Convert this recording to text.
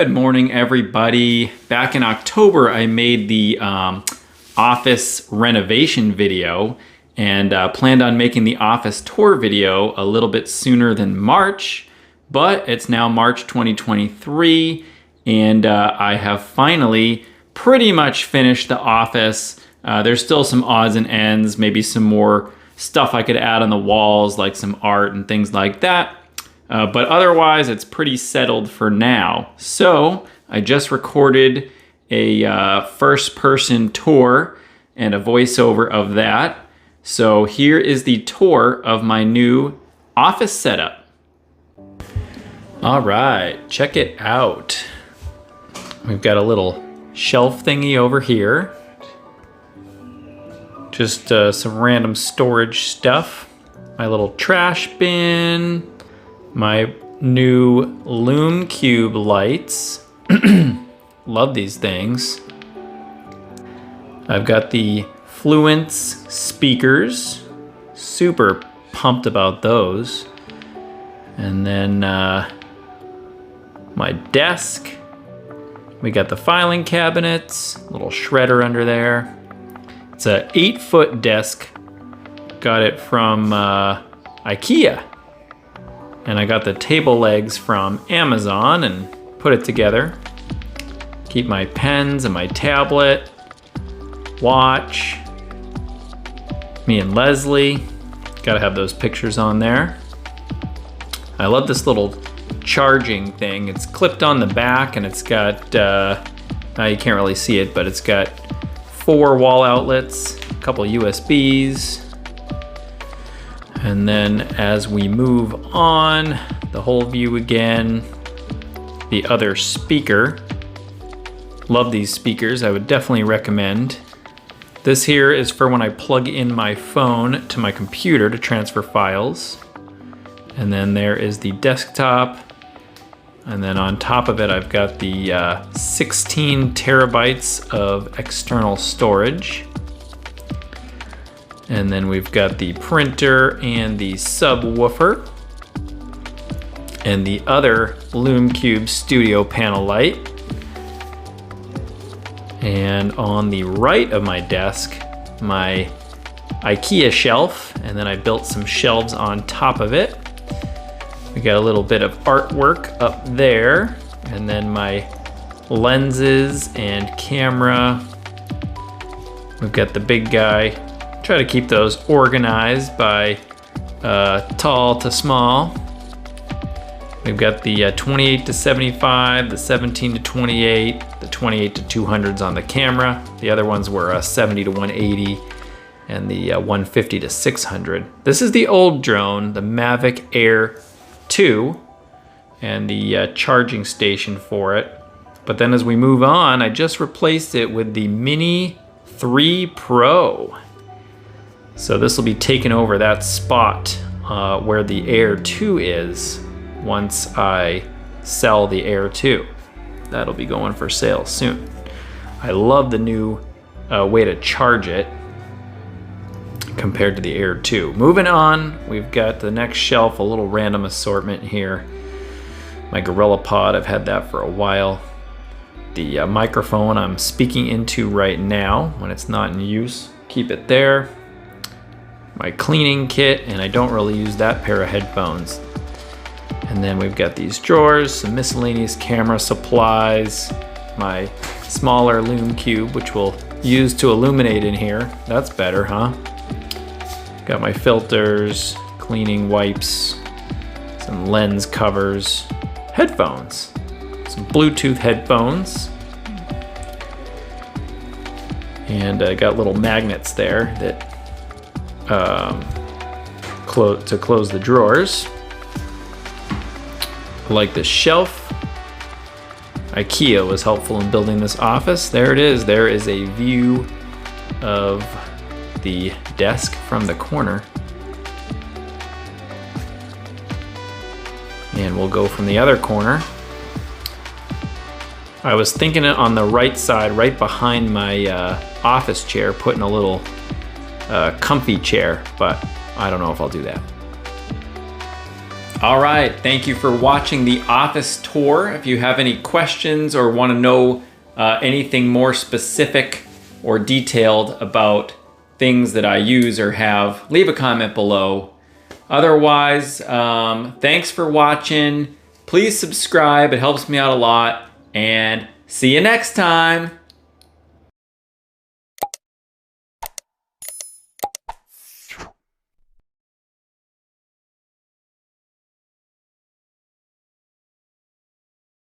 Good morning, everybody. Back in October, I made the office renovation video and planned on making the office tour video a little bit sooner than March, but it's now March 2023, and I have finally pretty much finished the office. There's still some odds and ends, maybe some more stuff I could add on the walls, like some art and things like that. But otherwise, it's pretty settled for now. So I just recorded a first-person tour and a voiceover of that. So here is the tour of my new office setup. All right, check it out. We've got a little shelf thingy over here. Just some random storage stuff. My little trash bin. My new LUME CUBE lights. Love these things. I've got the Fluence speakers. Super pumped about those. And then my desk. We got the filing cabinets, little shredder under there. It's an 8-foot desk. Got it from IKEA. And I got the table legs from Amazon and put it together. Keep my pens and my tablet, watch, me and Leslie. Gotta have those pictures on there. I love this little charging thing. It's clipped on the back and it's got, now you can't really see it, but it's got 4 wall outlets, a couple USBs. And then as we move on, the whole view again, the other speaker. Love these speakers, I would definitely recommend. This here is for when I plug in my phone to my computer to transfer files. And then there is the desktop. And then on top of it, I've got the 16 terabytes of external storage. And then we've got the printer and the subwoofer and the other LUME CUBE studio panel light. And on the right of my desk, my IKEA shelf, and then I built some shelves on top of it. We got a little bit of artwork up there, and then my lenses and camera. We've got the big guy. Try to keep those organized by tall to small. We've got the 28 to 75, the 17 to 28, the 28 to 200s on the camera. The other ones were 70 to 180 and the 150 to 600. This is the old drone, the Mavic Air 2, and the charging station for it. But then as we move on, I just replaced it with the Mini 3 Pro. So this will be taking over that spot where the Air 2 is once I sell the Air 2. That'll be going for sale soon. I love the new way to charge it compared to the Air 2. Moving on, we've got the next shelf, a little random assortment here. My GorillaPod, I've had that for a while. The microphone I'm speaking into right now, when it's not in use, keep it there. My cleaning kit, and I don't really use that pair of headphones. And then we've got these drawers, some miscellaneous camera supplies, my smaller LUME CUBE, which we'll use to illuminate in here. That's better, huh? Got my filters, cleaning wipes, some lens covers, headphones, some Bluetooth headphones. And I got little magnets there that to close the drawers. Like the shelf. IKEA was helpful in building this office. There it is. There is a view of the desk from the corner. And we'll go from the other corner. I was thinking it on the right side, right behind my office chair, putting a little comfy chair, but I don't know if I'll do that. All right, thank you for watching the office tour. If you have any questions or want to know anything more specific or detailed about things that I use or have, leave a comment below. Otherwise, thanks for watching. Please subscribe, it helps me out a lot, and see you next time.